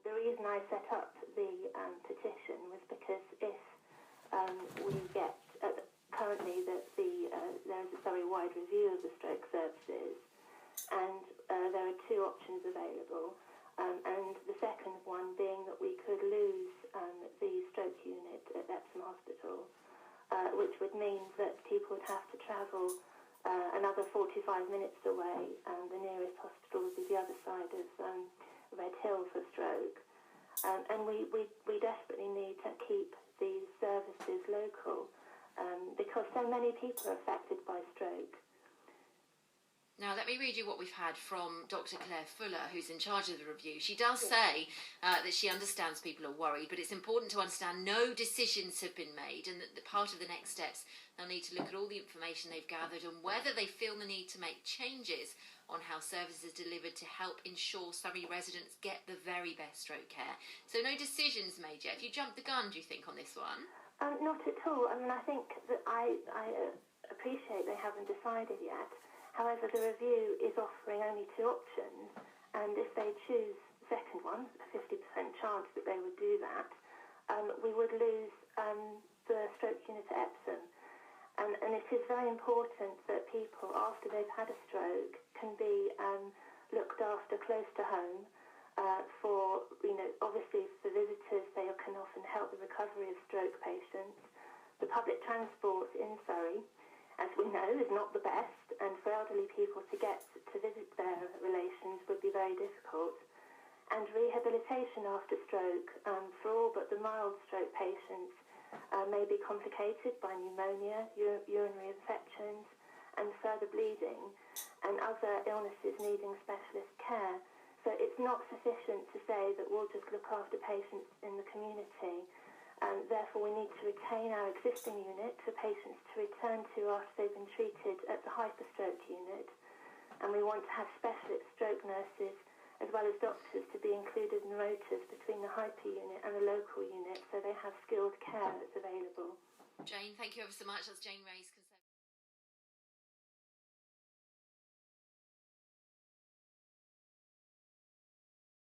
the reason I set up the petition was because if we get currently that there is a very wide review of the stroke services, and there are two options available, and the second one being that we could lose the stroke unit at Epsom Hospital, which would mean that people would have to travel another 45 minutes away, and the nearest hospital would be the other side of Red Hill for stroke. And we desperately need to keep these services local because so many people are affected by stroke. Now, let me read you what we've had from Dr. Claire Fuller, who's in charge of the review. She does say that she understands people are worried, but it's important to understand no decisions have been made, and that the part of the next steps, they'll need to look at all the information they've gathered and whether they feel the need to make changes on how services are delivered to help ensure Surrey residents get the very best stroke care. So no decisions made yet. Have you jumped the gun, do you think, on this one? Not at all. I mean, I think that I appreciate they haven't decided yet. However, the review is offering only two options, and if they choose the second one, a 50% chance that they would do that, we would lose the stroke unit at Epsom. And it is very important that people, after they've had a stroke, can be looked after close to home. For, obviously for visitors, they can often help the recovery of stroke patients. The public transport in Surrey, as we know, is not the best, and for elderly people to get to visit their relations would be very difficult. And rehabilitation after stroke, for all but the mild stroke patients, may be complicated by pneumonia, urinary infections, and further bleeding, and other illnesses needing specialist care. So it's not sufficient to say that we'll just look after patients in the community. Therefore, we need to retain our existing unit for patients to return to after they've been treated at the hyperstroke unit. And we want to have specialist stroke nurses as well as doctors to be included in rotas between the hyper unit and the local unit, so they have skilled care that's available. Jane, thank you ever so much. That's Jane Ray's